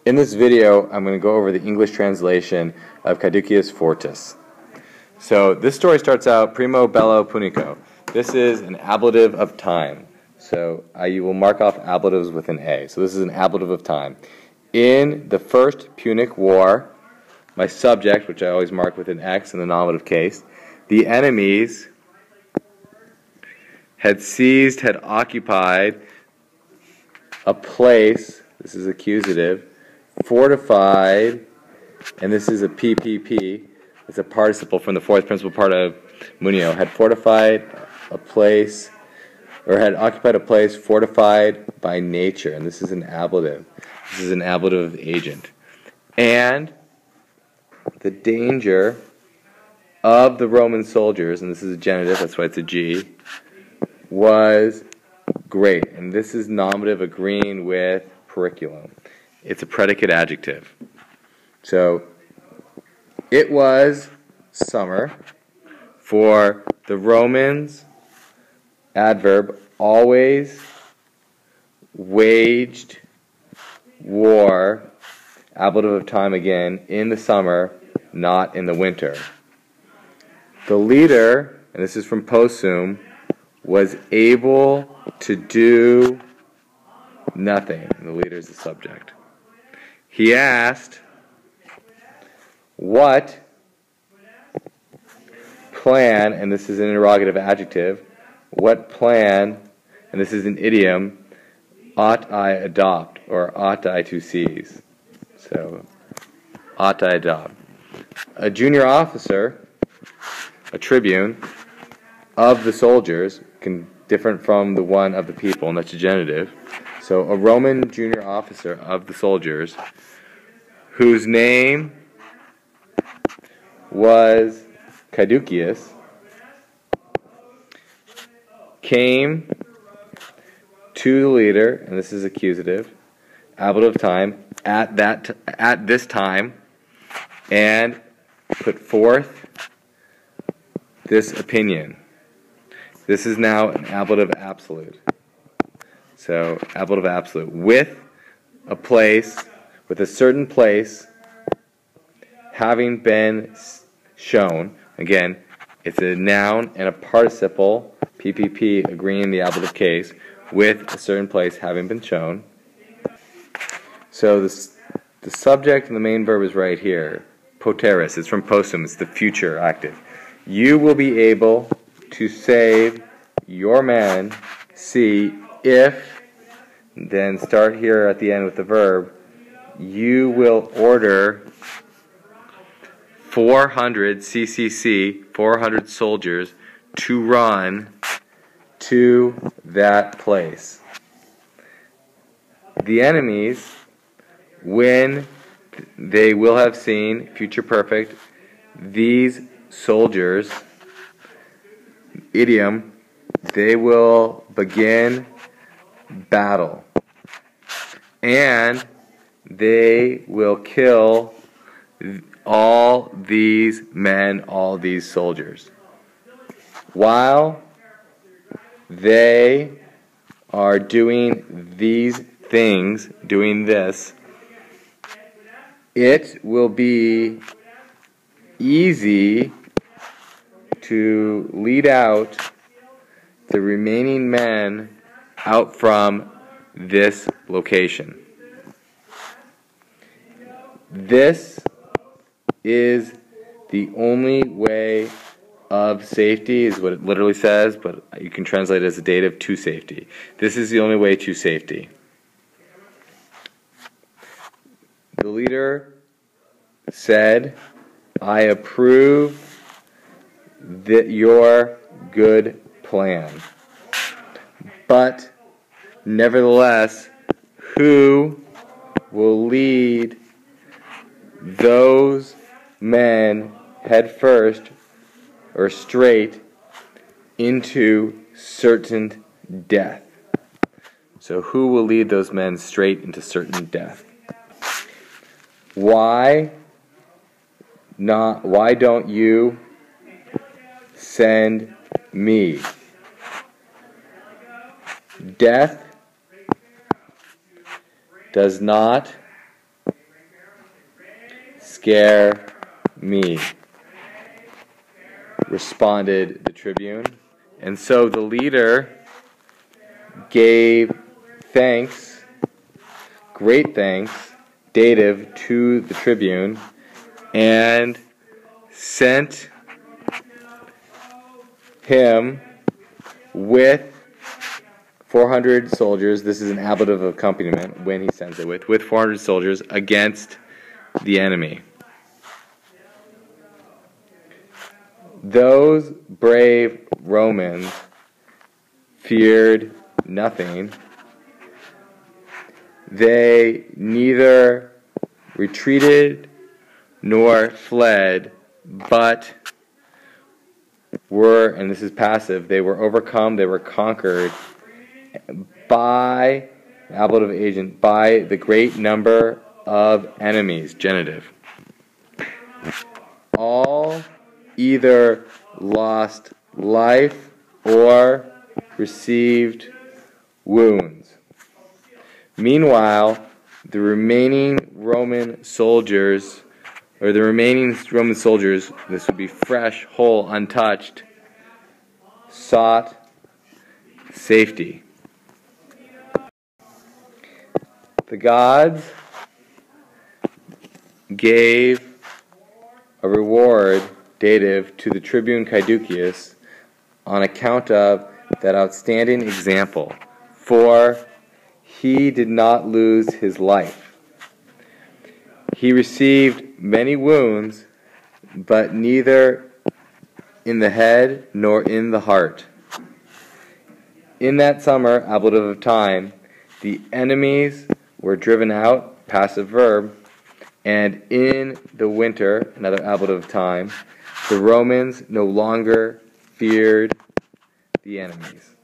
In this video, I'm going to go over the English translation of Caedicius Fortis. So this story starts out primo bello punico. This is an ablative of time. So you will mark off ablatives with an A. So this is an ablative of time. In the First Punic War, my subject, which I always mark with an X in the nominative case, the enemies had occupied a place, this is accusative, fortified, and this is a PPP, it's a participle from the fourth principal part of munio, had fortified a place, or had occupied a place fortified by nature, and this is an ablative. This is an ablative of agent. And the danger of the Roman soldiers, and this is a genitive, that's why it's a G, was great. And this is nominative agreeing with periculum. It's a predicate adjective. So, it was summer for the Romans, adverb, always waged war, ablative of time again, in the summer, not in the winter. The leader, and this is from possum, was able to do nothing. The leader is the subject. He asked, what plan, and this is an interrogative adjective, what plan, and this is an idiom, ought I adopt, or ought I to seize? So, ought I adopt? A junior officer, a tribune, of the soldiers, different from the one of the people, and that's a genitive. So a Roman junior officer of the soldiers, whose name was Caedicius, came to the leader, and this is accusative, ablative of time, at this time, and put forth this opinion. This is now an ablative absolute. So, ablative absolute. With a place, with a certain place having been shown. Again, it's a noun and a participle, PPP, agreeing in the ablative case, with a certain place having been shown. So, the subject and the main verb is right here. Poteris, it's from possum, it's the future active. You will be able to save your men, see, if, then start here at the end with the verb, you will order 400 CCC, 400 soldiers, to run to that place. The enemies, when they will have seen, future perfect, these soldiers, idiom, they will begin battle. And they will kill all these men, all these soldiers. While they are doing these things, doing this, it will be easy to lead out the remaining men out from this location. This is the only way of safety, is what it literally says, but you can translate it as a dative, to safety. This is the only way to safety. The leader said, I approve your good plan. But, nevertheless, who will lead those men head first or straight into certain death? So who will lead those men straight into certain death? Why don't you send me? Death does not scare me," responded the tribune. And so the leader gave thanks, great thanks, dative to the tribune, and sent him with 400 soldiers. This is an ablative accompaniment when he sends it with 400 soldiers against the enemy. Those brave Romans feared nothing. They neither retreated nor fled, but were, and this is passive, they were overcome, they were conquered by, ablative agent, by the great number of enemies, genitive. All either lost life or received wounds. Meanwhile, the remaining Roman soldiers, this would be fresh, whole, untouched, sought safety. The gods gave a reward, dative, to the tribune Caedicius on account of that outstanding example, for he did not lose his life. He received many wounds, but neither in the head nor in the heart. In that summer, ablative of time, the enemies were driven out, passive verb, and in the winter, another ablative of time, the Romans no longer feared the enemies.